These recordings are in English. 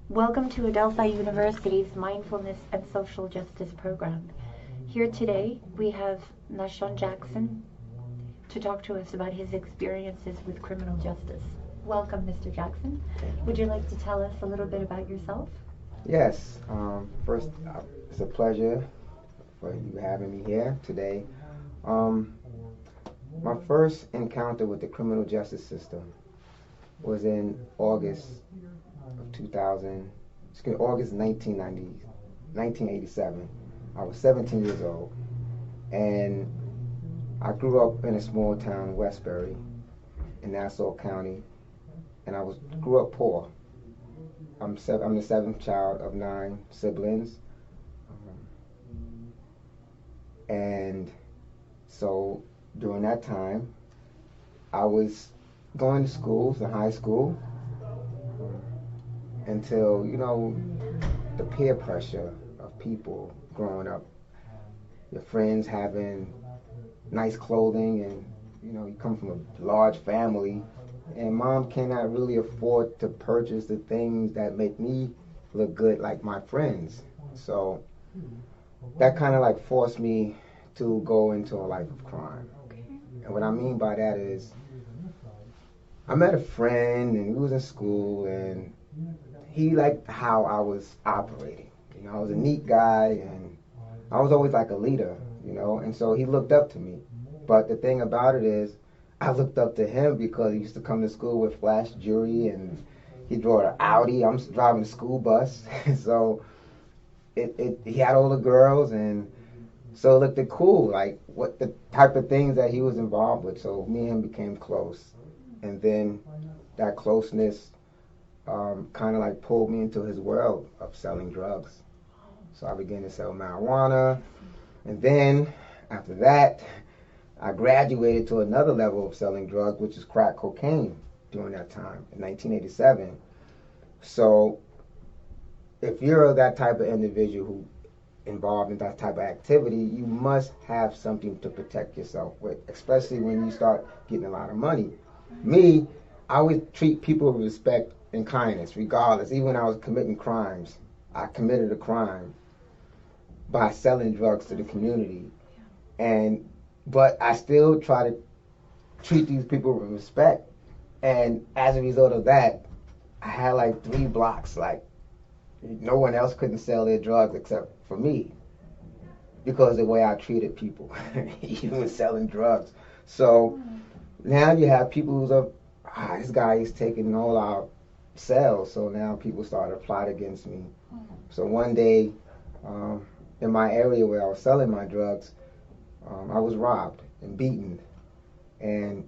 Welcome to Adelphi University's Mindfulness and Social Justice program. Here today we have Nahshon Jackson to talk to us about his experiences with criminal justice. Welcome, Mr. Jackson. Would you like to tell us a little bit about yourself? Yes. First, it's a pleasure for you having me here today. My first encounter with the criminal justice system was in August of 1987. I was 17 years old, and I grew up in a small town in Westbury, in Nassau County, and grew up poor. I'm the seventh child of 9 siblings, and so during that time, I was going to school, to high school, until, the peer pressure of people growing up, your friends having nice clothing, and, you come from a large family, and mom cannot really afford to purchase the things that make me look good like my friends. So that kind of like forced me to go into a life of crime. And what I mean by that is, I met a friend, and we was in school, and he liked how I was operating. I was a neat guy, and I was always like a leader, and so he looked up to me. But the thing about it is, I looked up to him because he used to come to school with flash jewelry, and he drove an Audi. I'm driving the school bus, so he had all the girls, and so it looked cool, like what the type of things that he was involved with. So me and him became close, and then that closeness kind of like pulled me into his world of selling drugs. So I began to sell marijuana, and then after that, I graduated to another level of selling drugs, which is crack cocaine during that time in 1987. So if you're that type of individual who involved in that type of activity, you must have something to protect yourself with, especially when you start getting a lot of money. Me, I would treat people with respect and kindness, regardless. Even when I was committing crimes, I committed a crime by selling drugs to the community, but I still try to treat these people with respect. And as a result of that, I had like 3 blocks, like no one else couldn't sell their drugs except for me, because of the way I treated people, even selling drugs. So now you have people who's this guy is taking all our sales, so now people started to plot against me. So one day, in my area where I was selling my drugs, I was robbed and beaten, and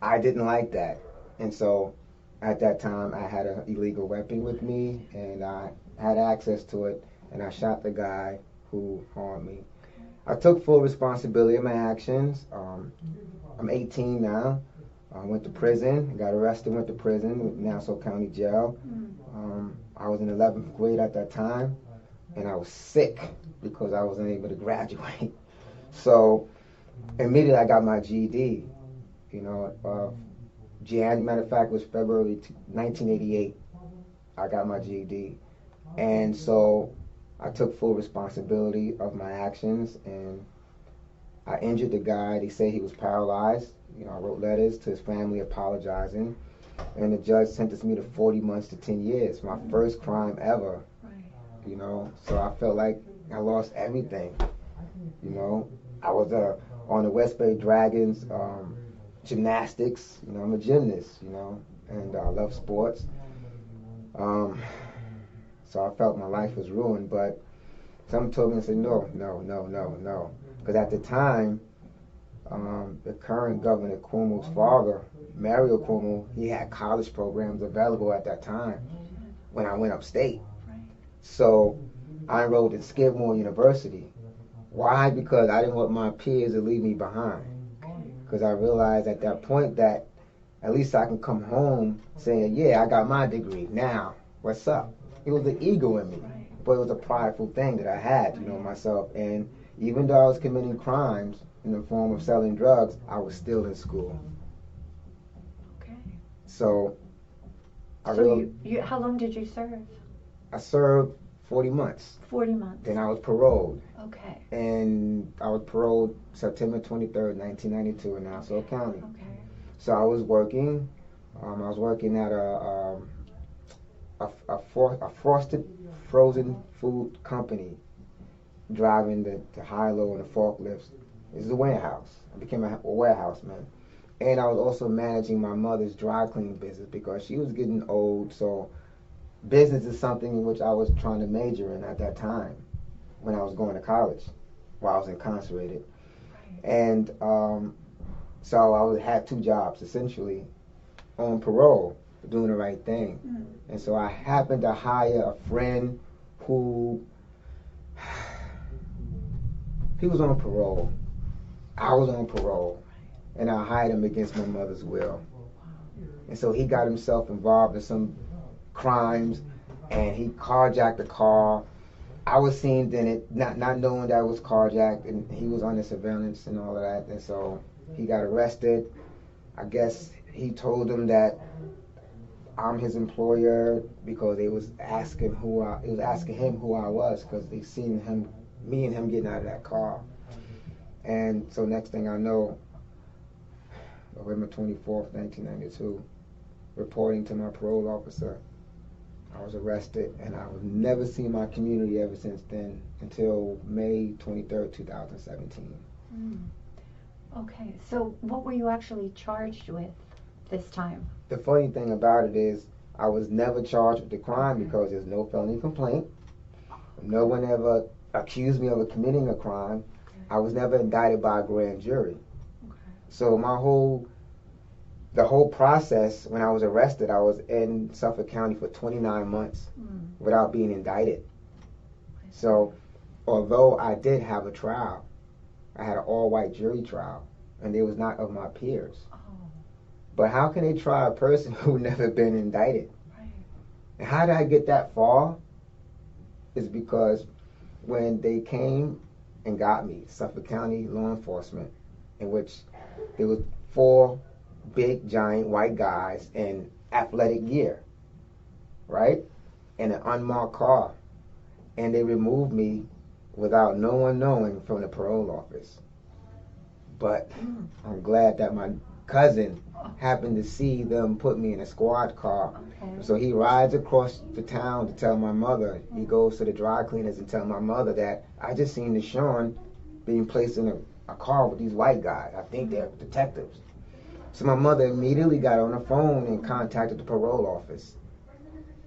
I didn't like that. And so at that time, I had an illegal weapon with me, and I had access to it, and I shot the guy who harmed me. I took full responsibility of my actions. I'm 18 now. I went to prison, got arrested, went to prison, Nassau County Jail. I was in 11th grade at that time, and I was sick because I wasn't able to graduate. So immediately I got my GED. Matter of fact, it was February 1988. I got my GED, and so I took full responsibility of my actions, and I injured the guy. They say he was paralyzed. I wrote letters to his family apologizing, and the judge sentenced me to 40 months to 10 years. My first crime ever. So I felt like I lost everything. I was on the West Bay Dragons, gymnastics. I'm a gymnast, and I love sports. So I felt my life was ruined, but some told me and said, no. Because at the time, the current Governor Cuomo's father, Mario Cuomo, he had college programs available at that time when I went upstate. So I enrolled in Skidmore University. Why? Because I didn't want my peers to leave me behind. Because I realized at that point that at least I can come home saying, yeah, I got my degree. Now, what's up? It was the ego in me, but it was a prideful thing that I had, myself. And even though I was committing crimes in the form of selling drugs, I was still in school. Okay. So How long did you serve? I served 40 months. 40 months. Then I was paroled. Okay. And I was paroled September 23rd, 1992 in Nassau County. Okay. So I was working. I was working at a frosted frozen food company, driving the high-low and the forklifts. This is a warehouse. I became a warehouseman. And I was also managing my mother's dry cleaning business because she was getting old. So business is something in which I was trying to major in at that time when I was going to college while I was incarcerated. Right. And so I had 2 jobs essentially on parole, doing the right thing. And so I happened to hire a friend who, he was on parole. I was on parole. And I hired him against my mother's will. And so he got himself involved in some crimes, and he carjacked a car. I was seen in it, not knowing that it was carjacked, and he was under surveillance and all of that. And so he got arrested. I guess he told them that I'm his employer because they was asking him who I was because they seen me and him getting out of that car. And so next thing I know, November 24th, 1992, reporting to my parole officer, I was arrested, and I would never see my community ever since then until May 23rd, 2017. Okay, so what were you actually charged with this time? The funny thing about it is I was never charged with the crime because there's no felony complaint. No one ever accused me of committing a crime. I was never indicted by a grand jury. So the whole process, when I was arrested, I was in Suffolk County for 29 months without being indicted. So although I did have a trial, I had an all-white jury trial, and they was not of my peers. But how can they try a person who never been indicted? And how did I get that far? Is because when they came and got me, Suffolk County law enforcement, in which there was 4 big, giant white guys in athletic gear, right? In an unmarked car. And they removed me without no one knowing from the parole office. But I'm glad that my cousin happened to see them put me in a squad car. So he rides across the town to tell my mother. He goes to the dry cleaners and tell my mother that I just seen Nahshon being placed in a car with these white guys. I think they're detectives. So my mother immediately got on the phone and contacted the parole office.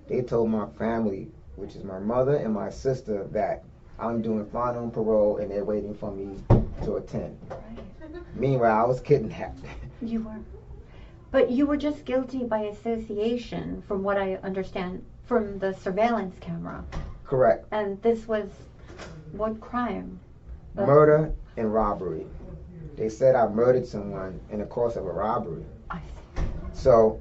They told my family, which is my mother and my sister, that I'm doing fine on parole and they're waiting for me to attend. Meanwhile, I was kidnapped. You were. But you were just guilty by association, from what I understand, from the surveillance camera. Correct. And this was what crime? Murder and robbery. They said I murdered someone in the course of a robbery. I see. So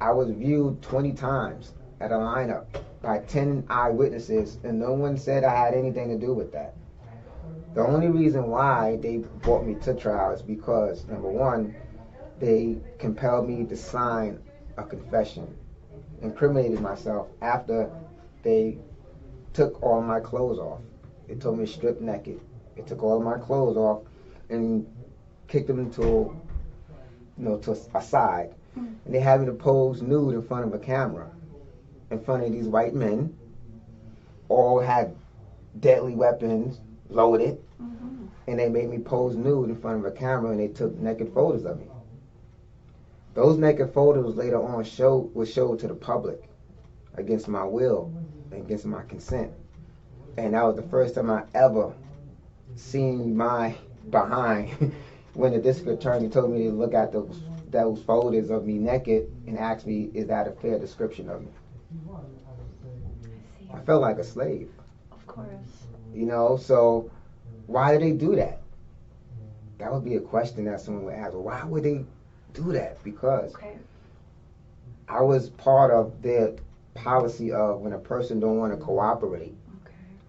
I was viewed 20 times at a lineup by 10 eyewitnesses, and no one said I had anything to do with that. The only reason why they brought me to trial is because, number one, they compelled me to sign a confession, incriminated myself after they took all my clothes off. They told me to strip naked. They took all of my clothes off and kicked them to a side. And they had me to pose nude in front of a camera, in front of these white men. All had deadly weapons loaded. And they made me pose nude in front of a camera, and they took naked photos of me. Those naked photos later on were showed to the public against my will, against my consent. And that was the first time I ever seen my behind when the district attorney told me to look at those photos of me naked and asked me, is that a fair description of me? I felt like a slave. Of So course. why did they do that? That would be a question that someone would ask. Why would they do that? Because I was part of their policy of when a person don't want to cooperate,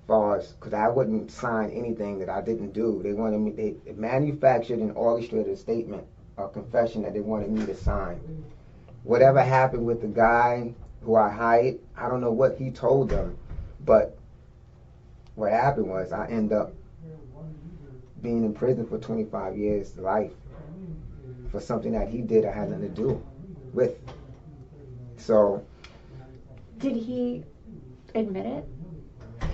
because I wouldn't sign anything that I didn't do. They wanted me. They manufactured and orchestrated a statement, a confession that they wanted me to sign. Whatever happened with the guy who I hired. I don't know what he told them, but what happened was I ended up being in prison for 25 years to life for something that he did I had nothing to do with. So, did he admit it?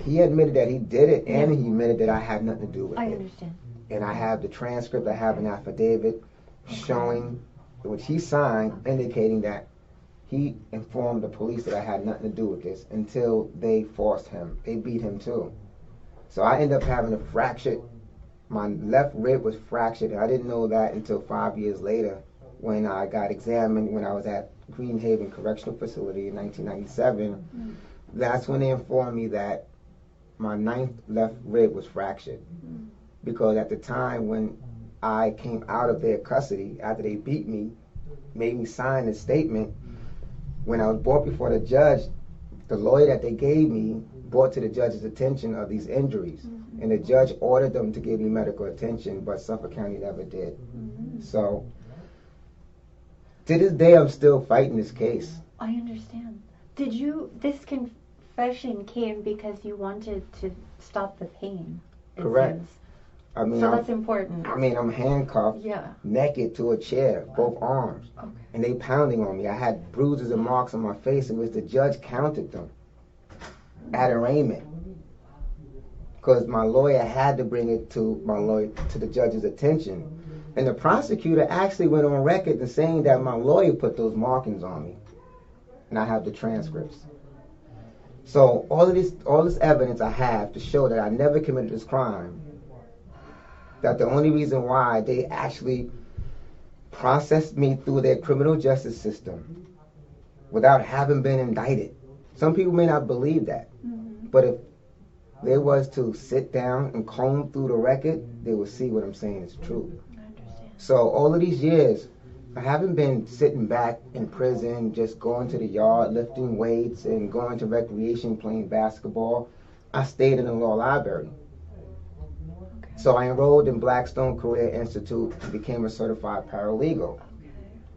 He admitted that he did it, and he admitted that I had nothing to do with it. I understand. And I have the transcript, I have an affidavit showing, which he signed, indicating that he informed the police that I had nothing to do with this until they forced him. They beat him too. So I ended up having a fractured, my left rib was fractured, and I didn't know that until 5 years later when I got examined when I was at Greenhaven Correctional Facility in 1997. That's when they informed me that my ninth left rib was fractured. Because at the time when I came out of their custody, after they beat me, made me sign a statement, when I was brought before the judge, the lawyer that they gave me brought to the judge's attention of these injuries. And the judge ordered them to give me medical attention, but Suffolk County never did. So, to this day, I'm still fighting this case. I understand. This confession came because you wanted to stop the pain. Correct. Seems. I mean, so that's important. I mean, I'm handcuffed, naked to a chair, both arms, and they pounding on me. I had bruises and marks on my face, in which the judge counted them at arraignment, because my lawyer had to bring it to the judge's attention, and the prosecutor actually went on record in saying that my lawyer put those markings on me, and I have the transcripts. So all this evidence I have to show that I never committed this crime. That the only reason why they actually processed me through their criminal justice system without having been indicted. Some people may not believe that, but if they was to sit down and comb through the record, they will see what I'm saying is true. So all of these years, I haven't been sitting back in prison, just going to the yard, lifting weights, and going to recreation, playing basketball. I stayed in the law library. So I enrolled in Blackstone Career Institute and became a certified paralegal.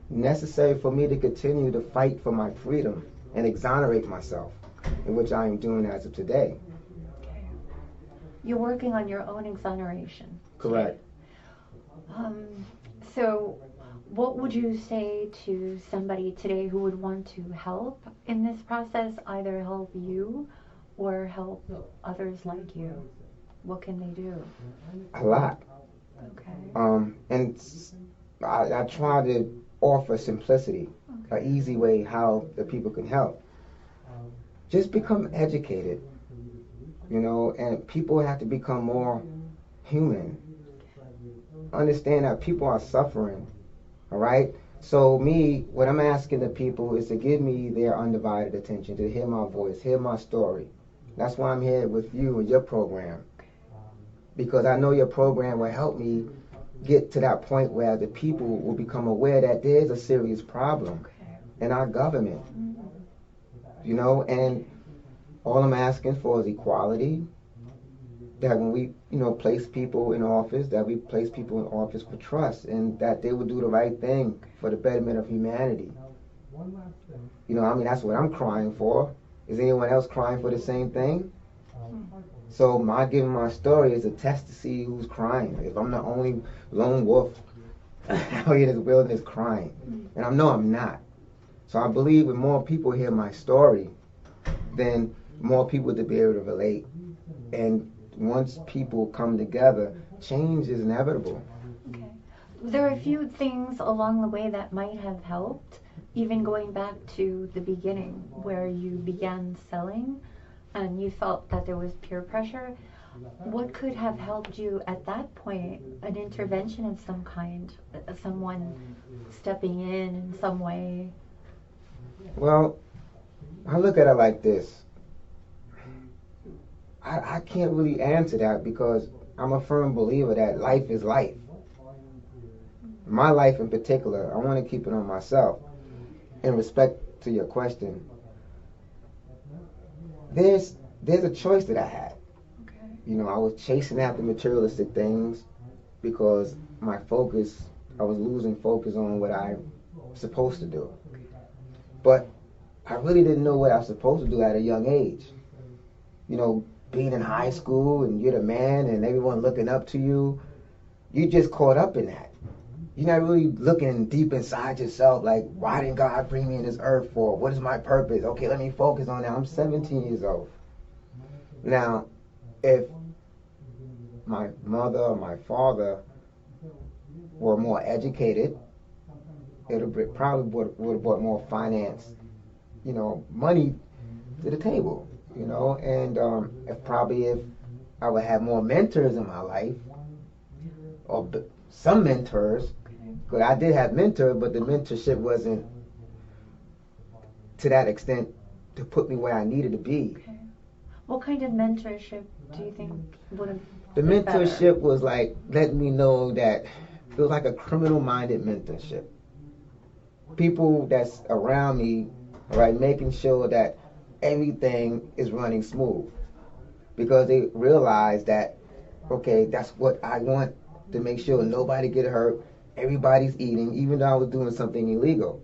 Necessary for me to continue to fight for my freedom and exonerate myself, in which I am doing as of today. You're working on your own exoneration. Correct. So what would you say to somebody today who would want to help in this process, either help you or help others like you? What can they do? A lot. Okay. And I try to offer simplicity, an easy way how the people can help. Just become educated, and people have to become more human. Understand that people are suffering, all right? So what I'm asking the people is to give me their undivided attention, to hear my voice, hear my story. That's why I'm here with you and your program. Because I know your program will help me get to that point where the people will become aware that there's a serious problem in our government. And all I'm asking for is equality. That when we, place people in office, that we place people in office for trust, and that they will do the right thing for the betterment of humanity. That's what I'm crying for. Is anyone else crying for the same thing? So my giving my story is a test to see who's crying. If I'm the only lone wolf out here in this wilderness crying, and I know I'm not. So I believe when more people hear my story, then more people will be able to relate. And once people come together, change is inevitable. Okay. There are a few things along the way that might have helped, even going back to the beginning where you began selling and you felt that there was peer pressure. What could have helped you at that point? An intervention of some kind, someone stepping in some way? Well, I look at it like this. I can't really answer that because I'm a firm believer that life is life. My life in particular, I want to keep it on myself. In respect to your question, there's a choice that I had. Okay. I was chasing after materialistic things because I was losing focus on what I'm supposed to do. But I really didn't know what I was supposed to do at a young age. You know, being in high school and you're the man and everyone looking up to you, you just caught up in that. You're not really looking deep inside yourself like, why didn't God bring me in this earth for? What is my purpose? Okay, let me focus on that. I'm 17 years old. Now, if my mother or my father were more educated, it probably would have brought more finance, money to the table, and if I would have more mentors in my life, or some mentors, because I did have mentors, but the mentorship wasn't to that extent to put me where I needed to be. Okay. What kind of mentorship do you think would have The mentorship was like letting me know that it was like a criminal-minded mentorship. People that's around me, right, making sure that everything is running smooth, because they realize that, okay, that's what I want, to make sure nobody get hurt, everybody's eating, even though I was doing something illegal.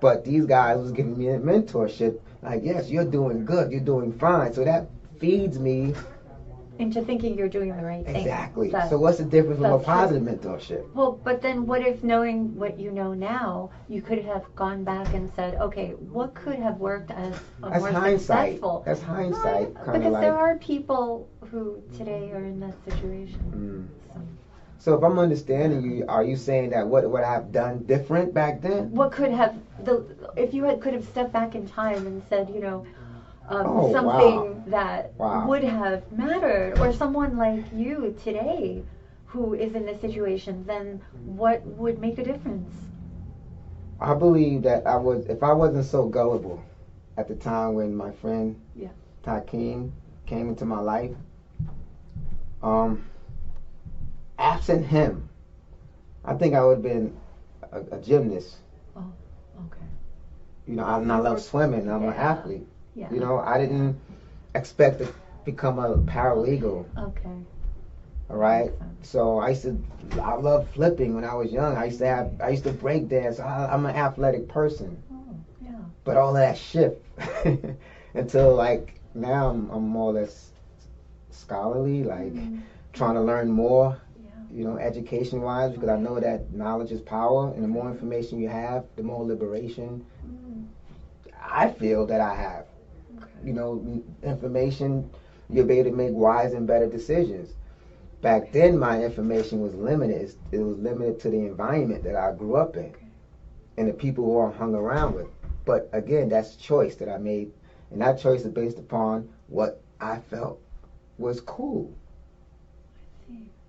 But these guys was giving me a mentorship, like, yes, you're doing good, you're doing fine. So that feeds me into thinking you're doing the right thing. Exactly. So what's the difference from a positive mentorship? Well, but then what if, knowing what you know now, you could have gone back and said, okay, what could have worked as a more successful? That's hindsight. Because there are people who today are in that situation. So if I'm understanding you, are you saying that what would I have done different back then? What could have, if you could have stepped back in time and said, something that would have mattered, or someone like you today who is in this situation, then what would make a difference? I believe that if I wasn't so gullible at the time when my friend Takeem came into my life, absent him, I think I would have been a gymnast. Oh, okay. I love swimming. I'm an athlete. Yeah. I didn't expect to become a paralegal. Okay. All right. So I love flipping when I was young. I used to break dance. I'm an athletic person. Oh, yeah. But all of that shift until like now I'm more or less scholarly, like trying to learn more. Education wise, because I know that knowledge is power, and the more information you have, the more liberation I feel that I have. Information, you'll be able to make wise and better decisions. Back then, my information was limited. It was limited to the environment that I grew up in and the people who I hung around with. But again, that's a choice that I made, and that choice is based upon what I felt was cool.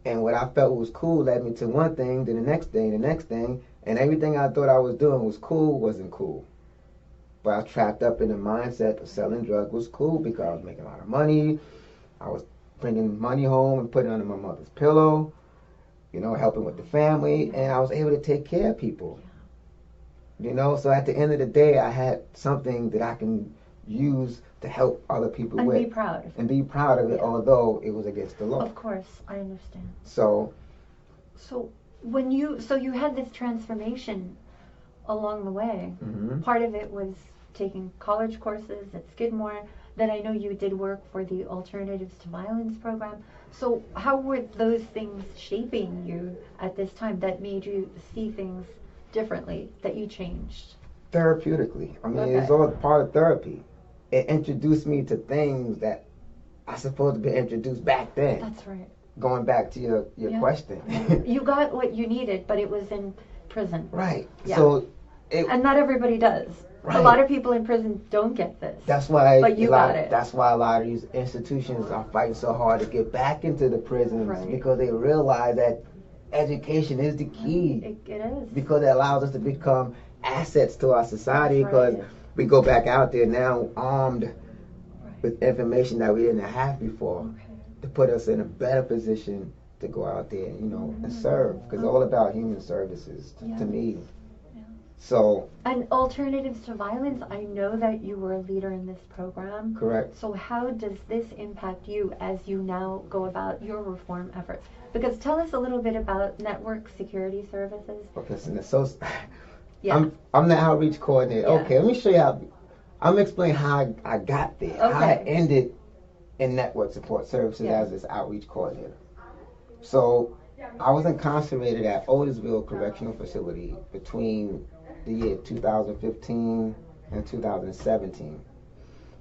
And what I felt was cool led me to one thing, then the next thing, and everything I thought I was doing was cool wasn't cool. But I was trapped up in the mindset of selling drugs was cool because I was making a lot of money. I was bringing money home and putting it under my mother's pillow, helping with the family, and I was able to take care of people. So at the end of the day, I had something that I can use to help other people with. And be proud of it. And be proud of it, although it was against the law. Of course, I understand. So when you had this transformation along the way. Part of it was taking college courses at Skidmore. Then I know you did work for the Alternatives to Violence program. So how were those things shaping you at this time that made you see things differently, that you changed? Therapeutically. It's all part of therapy. It introduced me to things that I supposed to be introduced back then. That's right. Going back to your question. You got what you needed, but it was in prison. Right. Yeah. So and not everybody does. Right. A lot of people in prison don't get this. That's why but you got it. That's why a lot of these institutions are fighting so hard to get back into the prisons, because they realize that education is the key. It is. Because it allows us to become assets to our society, because we go back out there now armed with information that we didn't have before, to put us in a better position to go out there, and serve. Because it's all about human services to me. So. And Alternatives to Violence, I know that you were a leader in this program. Correct. So how does this impact you as you now go about your reform efforts? Because tell us a little bit about Network Security Services. Okay, so Yeah. I'm the outreach coordinator. Yeah. Okay, let me show you how. I'm explaining how I got there. Okay. How I ended in network support services Yeah. as this outreach coordinator. So I was incarcerated at Otisville Correctional Facility between the year 2015 and 2017.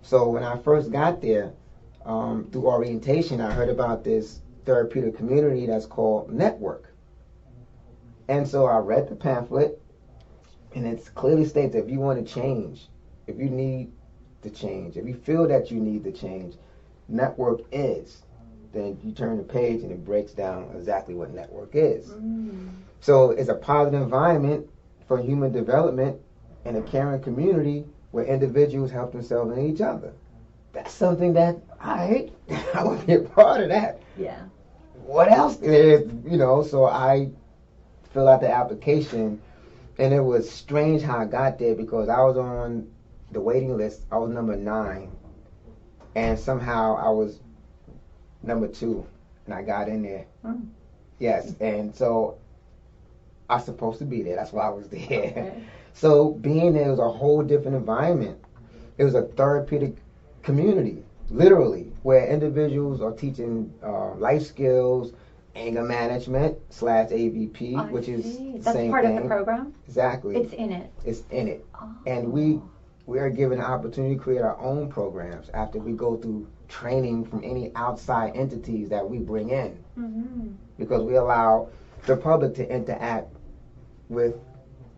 So when I first got there, through orientation, I heard about this therapeutic community that's called Network. And so I read the pamphlet, and it clearly states that if you want to change, if you need to change, if you feel that you need to change, Network is. Then you turn the page and it breaks down exactly what Network is. So it's a positive environment for human development and a caring community where individuals help themselves and each other. That's something that I want to be a part of that. Yeah. What else is, so I fill out the application, and it was strange how I got there because I was on the waiting list. I was number 9, and somehow I was number 2, and I got in there. Yes, and so I was supposed to be there. That's why I was there. Okay. So being there was a whole different environment. It was a therapeutic community, literally, where individuals are teaching life skills, anger management / AVP, which is the That's same part thing. of the program? Exactly. It's in it. It's in it. Oh. And we are given an opportunity to create our own programs after we go through training from any outside entities that we bring in. Because we allow the public to interact with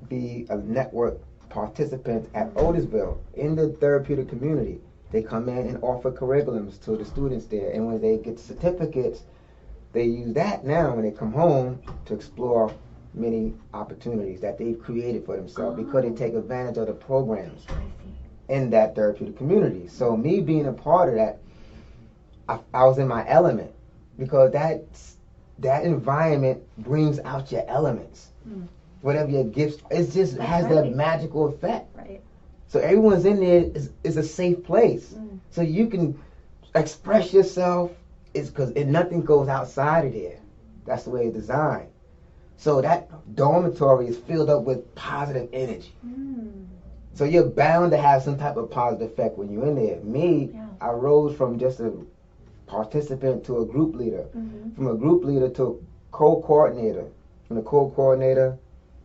the network participants at Otisville in the therapeutic community. They come in and offer curriculums to the students there, and when they get certificates, they use that now when they come home to explore many opportunities that they've created for themselves because they take advantage of the programs in that therapeutic community. So me being a part of that, I was in my element because that environment brings out your elements. Whatever your gifts, it just has that magical effect. Right. So everyone's in there is a safe place. So you can express yourself. It's because nothing goes outside of there. That's the way it's designed. So that dormitory is filled up with positive energy. So you're bound to have some type of positive effect when you're in there. I rose from just a participant to a group leader. From a group leader to co-coordinator. From the co-coordinator,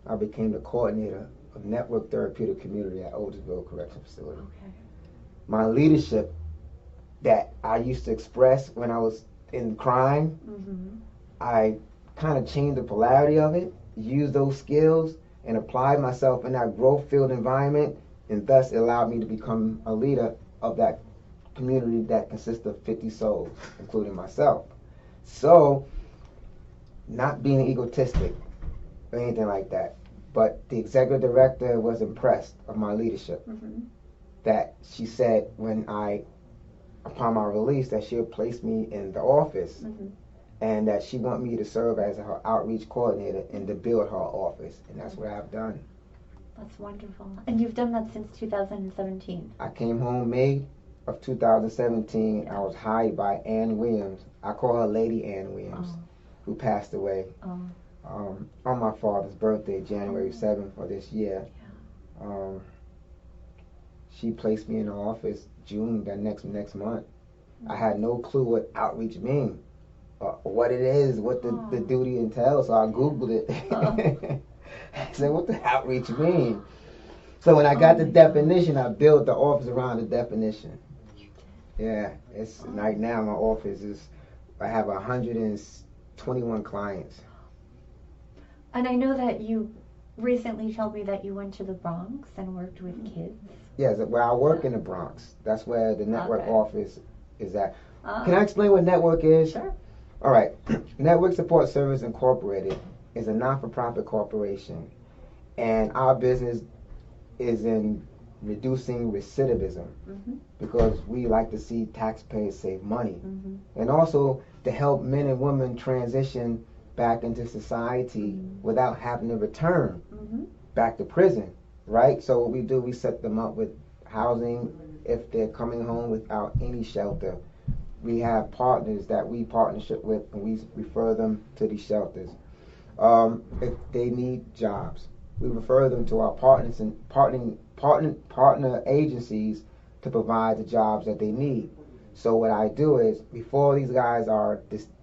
I became the coordinator of Network Therapeutic Community at Otisville Correctional Facility. Okay. My leadership that I used to express when I was in crime, I kind of changed the polarity of it, used those skills, and applied myself in that growth field environment, and thus it allowed me to become a leader of that community that consists of 50 souls, including myself. So, not being egotistic or anything like that, but the executive director was impressed of my leadership. That she said upon my release, that she'll place me in the office and that she want me to serve as her outreach coordinator and to build her office, and that's what I've done. That's wonderful. And you've done that since 2017. I came home May of 2017. I was hired by Ann Williams. I call her Lady Ann Williams, who passed away on my father's birthday, January 7th of this year. She placed me in the office June that next month. I had no clue what outreach means, what it is, what the duty entails. So I Googled it. I said, what the outreach mean? So when I got the definition, I built the office around the definition. Yeah, it's right now my office I have 121 clients. And I know that you recently told me that you went to the Bronx and worked with kids. Yes, well, I work in the Bronx. That's where the network office is at. Can I explain what network is? Sure. All right. Network Support Service Incorporated is a non-for-profit corporation, and our business is in reducing recidivism because we like to see taxpayers save money, and also to help men and women transition back into society without having to return back to prison, right? So what we do, we set them up with housing if they're coming home without any shelter. We have partners that we partnership with, and we refer them to these shelters. If they need jobs, we refer them to our partners and partner agencies to provide the jobs that they need. So what I do is, before these guys are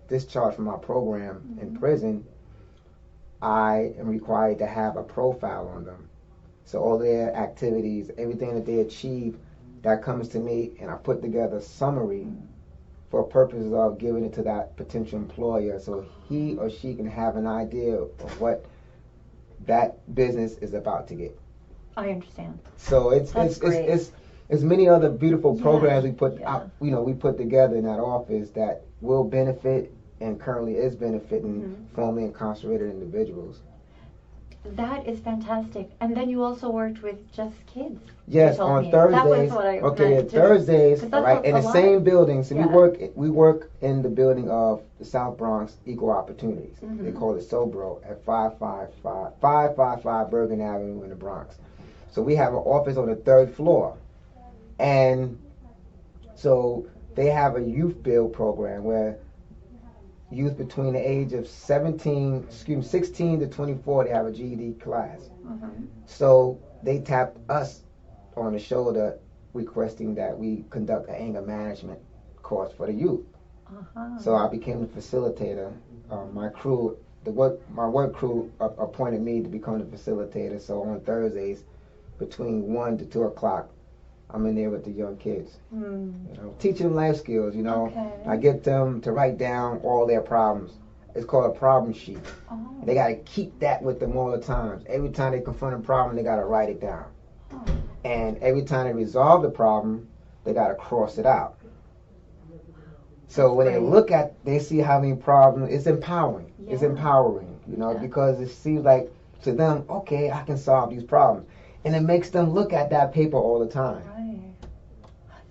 discharged from our program in prison, I am required to have a profile on them. So all their activities, everything that they achieve, that comes to me, and I put together a summary for purposes of giving it to that potential employer, so he or she can have an idea of what that business is about to get. I understand. So it's many other beautiful programs we put out, we put together in that office that will benefit and currently is benefiting formerly incarcerated individuals. That is fantastic. And then you also worked with just kids. Yes, on Thursdays. That was what I meant too. Thursdays, right, in the same building. So Yeah. we work in the building of the South Bronx Equal Opportunities. They call it SOBRO at 555 Bergen Avenue in the Bronx. So we have an office on the 3rd floor. And so they have a youth build program where youth between the age of 16 to 24, they have a GED class. So they tapped us on the shoulder requesting that we conduct an anger management course for the youth. So I became the facilitator. My work crew appointed me to become the facilitator. So on Thursdays between 1 to 2 o'clock, I'm in there with the young kids, teaching them life skills. I get them to write down all their problems. It's called a problem sheet. They got to keep that with them all the time. Every time they confront a problem, they got to write it down. And every time they resolve the problem, they got to cross it out. So when they look at, they see how many problems. It's empowering. It's empowering, because it seems like to them, okay, I can solve these problems. And it makes them look at that paper all the time. Right.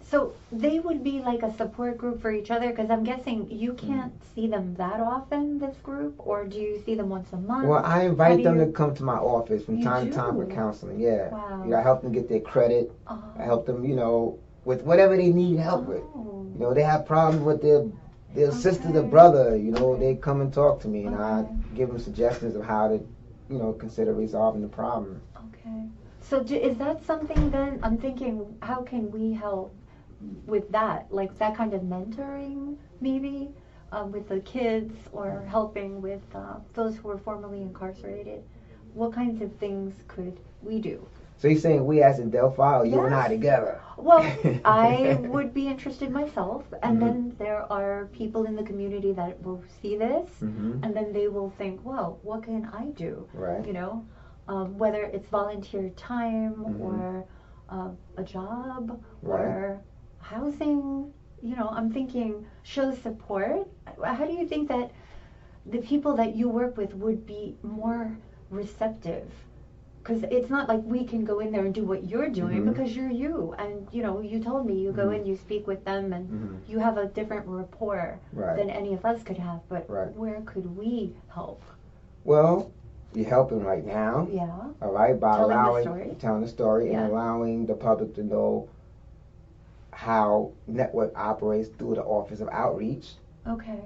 So they would be like a support group for each other, because I'm guessing you can't see them that often, this group, or do you see them once a month? Well, I invite them to come to my office from time to time for counseling. Yeah. Wow. I help them get their credit. I help them, with whatever they need help with. They have problems with their sister, their brother. They come and talk to me, and I give them suggestions of how to, consider resolving the problem. Okay. So is that something then, I'm thinking, how can we help with that? Like that kind of mentoring, maybe, with the kids, or helping with those who were formerly incarcerated? What kinds of things could we do? So you're saying we as Adelphi, or you and I together? Well, I would be interested myself, and then there are people in the community that will see this, and then they will think, well, what can I do? Right. Whether it's volunteer time or a job or housing, I'm thinking show support. How do you think that the people that you work with would be more receptive? Because it's not like we can go in there and do what you're doing, because you're you. And, you told me you go in, you speak with them, and you have a different rapport than any of us could have. But where could we help? Well, you're helping right now. Yeah. All right, by telling the story and allowing the public to know how network operates through the Office of Outreach. Okay.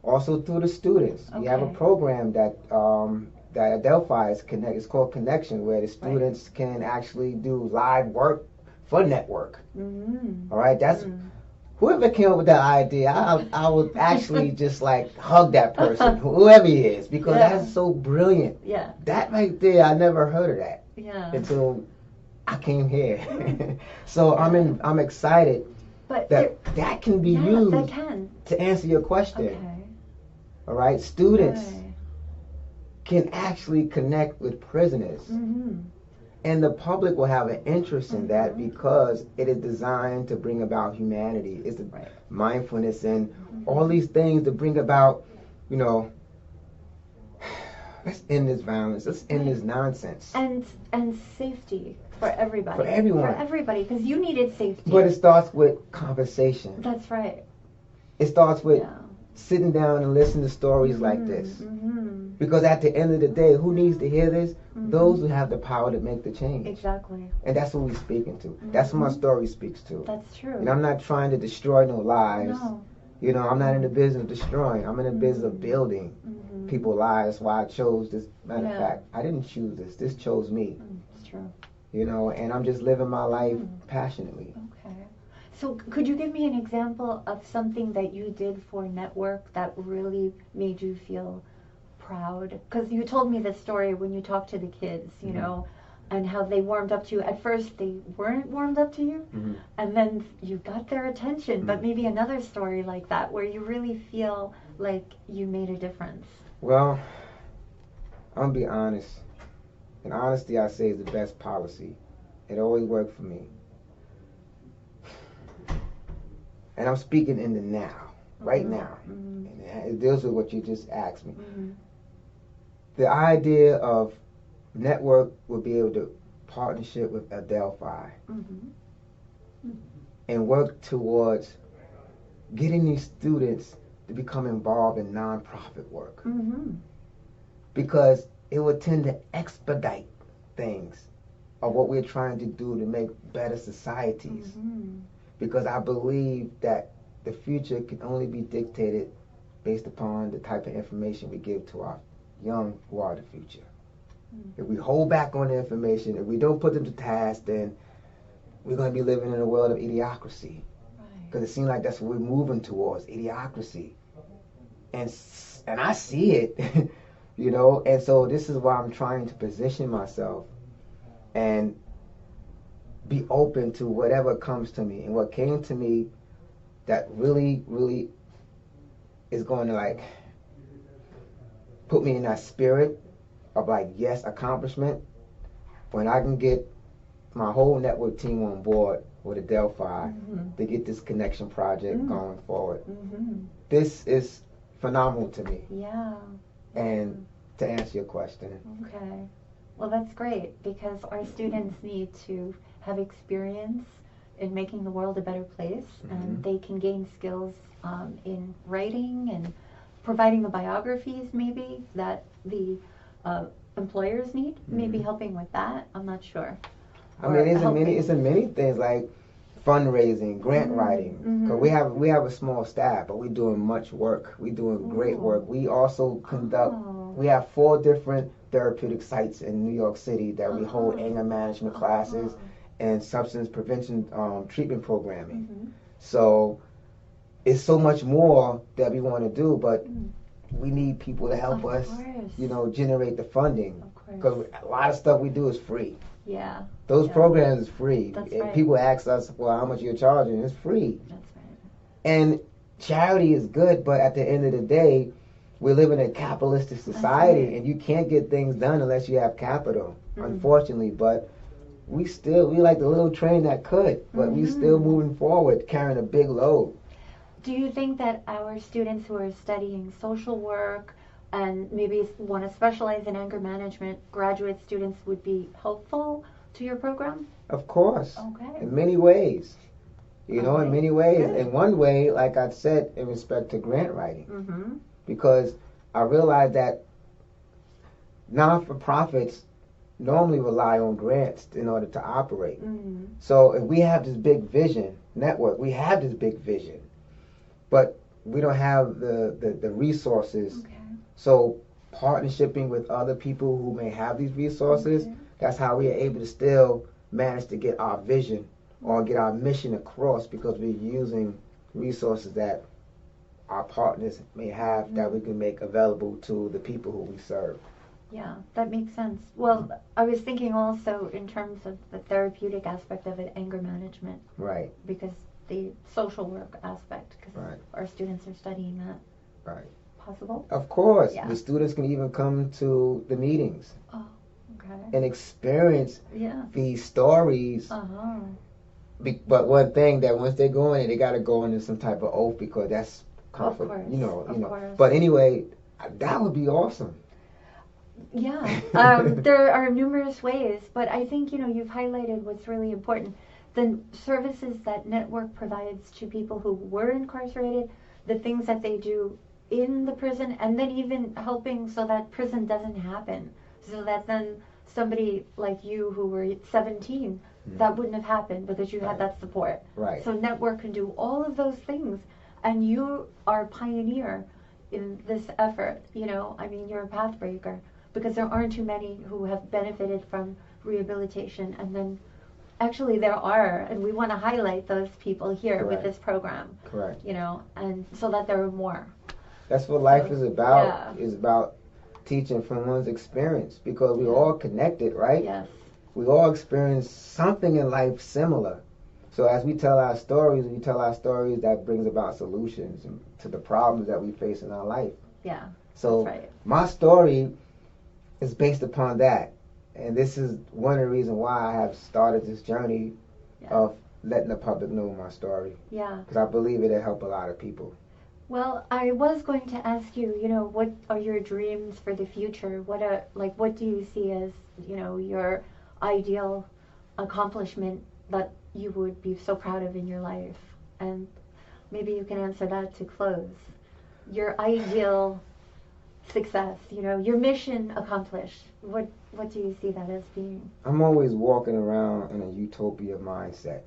Also through the students. We have a program that Adelphi is it's called Connection, where the students can actually do live work for network. All right, that's whoever came up with that idea. I would actually just hug that person, whoever he is, because that's so brilliant. Yeah. That right there, I never heard of that until I came here. So I'm excited that can be used to answer your question. Okay. All right, students can actually connect with prisoners. And the public will have an interest in that, because it is designed to bring about humanity. It's the mindfulness and all these things to bring about, let's end this violence, let's end this nonsense. And safety for everybody. For everyone. For everybody, because you needed safety. But it starts with conversation. That's right. It starts with sitting down and listening to stories like this. Because at the end of the day, who needs to hear this? Those who have the power to make the change. Exactly. And that's what we're speaking to. That's what my story speaks to. That's true. And I'm not trying to destroy no lives. No. I'm not in the business of destroying. I'm in the business of building people lie. That's why I chose this. Matter of fact, I didn't choose this. This chose me. It's true. You know, and I'm just living my life passionately. Okay. So could you give me an example of something that you did for Network that really made you feel proud? Because you told me this story when you talked to the kids, you know, and how they warmed up to you. At first they weren't warmed up to you, and then you got their attention. But maybe another story like that where you really feel like you made a difference. Well, I'm going to be honest. And honesty, I say, is the best policy. It always worked for me. And I'm speaking in the now, right now. And it deals with what you just asked me. The idea of Network would be able to partnership with Adelphi and work towards getting these students to become involved in nonprofit work. Because it would tend to expedite things of what we're trying to do to make better societies. Because I believe that the future can only be dictated based upon the type of information we give to our young who are the future. If we hold back on the information, if we don't put them to task, then we're going to be living in a world of idiocracy. Because it seems like that's what we're moving towards, idiocracy. And I see it, you know, and so this is why I'm trying to position myself and be open to whatever comes to me. And what came to me that really, really is going to like put me in that spirit of like, yes, accomplishment, when I can get my whole network team on board with Adelphi to get this connection project going forward. This is phenomenal to me. Yeah. And to answer your question. Okay. Well, that's great, because our students need to have experience in making the world a better place, and they can gain skills in writing and providing the biographies maybe that the employers need, maybe helping with that. I'm not sure. I mean, it's a many things like fundraising, grant writing. Cause we have a small staff, but we're doing much work. We're doing great work. We also conduct. We have 4 different therapeutic sites in New York City that we hold anger management classes and substance prevention treatment programming. So it's so much more that we want to do, but we need people to help us, you know, generate the funding. Because a lot of stuff we do is free. Yeah. Those programs is free. That's If right. people ask us, well, how much you're charging? It's free. That's right. And charity is good, but at the end of the day, we live in a capitalistic society, and you can't get things done unless you have capital, unfortunately. But we like the little train that could, but we still moving forward, carrying a big load. Do you think that our students who are studying social work and maybe want to specialize in anger management, graduate students, would be helpful to your program? Of course. Okay. In many ways. You know, in many ways. Good. In one way, like I said, in respect to grant writing. Because I realized that non-for-profits normally rely on grants in order to operate. So if we have this big vision, network, we have this big vision, but we don't have the resources. So partnershiping with other people who may have these resources, that's how we are able to still manage to get our vision or get our mission across, because we're using resources that our partners may have that we can make available to the people who we serve. Yeah, that makes sense. Well, I was thinking also in terms of the therapeutic aspect of it, anger management. Right. Because the social work aspect, because our students are studying that. Right. Possible? Of course. Yeah. The students can even come to the meetings. Oh, okay. And experience these stories. But one thing that once they go in it, they got to go under some type of oath, because that's comfort. Of course, you know. course. But anyway, that would be awesome. Yeah, there are numerous ways, but I think, you know, you've highlighted what's really important. The services that Network provides to people who were incarcerated, the things that they do in the prison, and then even helping so that prison doesn't happen. So that then somebody like you who were 17, that wouldn't have happened because you had that support. Right. So Network can do all of those things, and you are a pioneer in this effort, I mean, you're a path breaker because there aren't too many who have benefited from rehabilitation. And then actually there are, and we want to highlight those people here Correct. with this program. Correct. And so that there are more. That's what life is about. Yeah. Is about teaching from one's experience, because we're all connected, right? Yes. We all experience something in life similar. So as we tell our stories, that brings about solutions to the problems that we face in our life. Yeah. So that's right. my story is based upon that. And this is one of the reasons why I have started this journey of letting the public know my story. Yeah. Because I believe it'll help a lot of people. Well, I was going to ask you, what are your dreams for the future? What do you see as, your ideal accomplishment that you would be so proud of in your life? And maybe you can answer that to close. Your ideal success, your mission accomplished. What do you see that as being? I'm always walking around in a utopia mindset.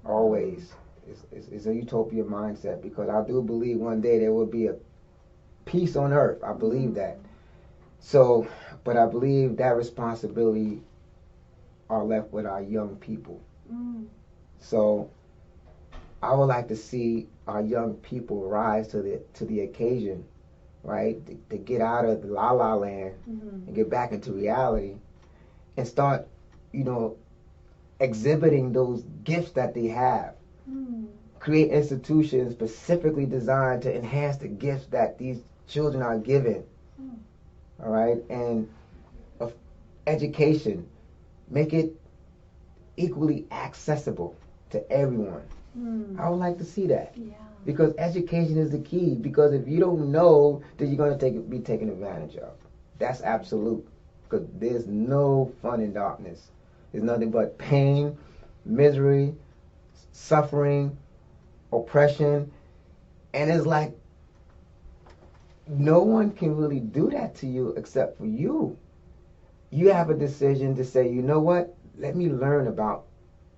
Always. It's a utopia mindset, because I do believe one day there will be a peace on earth. I believe that. So, but I believe that responsibility are left with our young people. So I would like to see our young people rise to the occasion, right? To get out of the la-la land and get back into reality and start, exhibiting those gifts that they have. Create institutions specifically designed to enhance the gifts that these children are given. All right? And of education, make it equally accessible to everyone. I would like to see that. Yeah. Because education is the key. Because if you don't know, then you're going to be taken advantage of. That's absolute. Because there's no fun in darkness. There's nothing but pain, misery, suffering, oppression. And it's like no one can really do that to you except for you. You have a decision to say, you know what? Let me learn about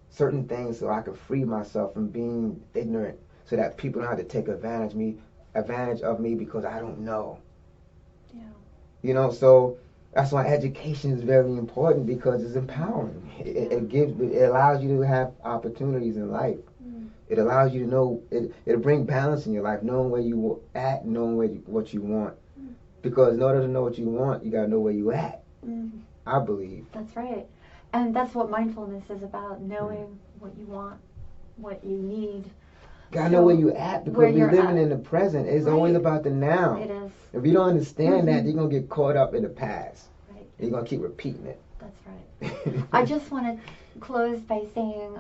certain things so I can free myself from being ignorant, so that people don't have to take advantage of me because I don't know. Yeah. So that's why education is very important, because it's empowering. It allows you to have opportunities in life. It allows you to know, it'll bring balance in your life, knowing where you at, knowing what you want. Because in order to know what you want, you got to know where you at. I believe. That's right. And that's what mindfulness is about, knowing what you want, what you need. Gotta know where you're at, because we're living in the present. It's always about the now. It is. If you don't understand that, you're going to get caught up in the past. Right. You're going to keep repeating it. That's right. I just want to close by saying,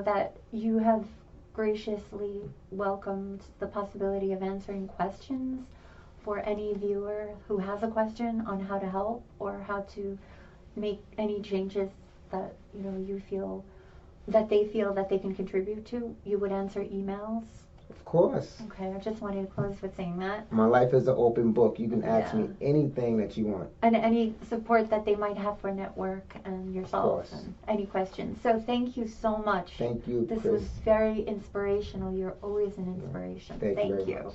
that you have graciously welcomed the possibility of answering questions for any viewer who has a question on how to help or how to make any changes that you feel that they can contribute to. You would answer emails. Of course. Okay, I just wanted to close with saying that. My life is an open book. You can ask me anything that you want. And any support that they might have for network and yourself, and any questions. So thank you so much. Thank you, This Chris. was very inspirational. You're always an inspiration. Thank you very much.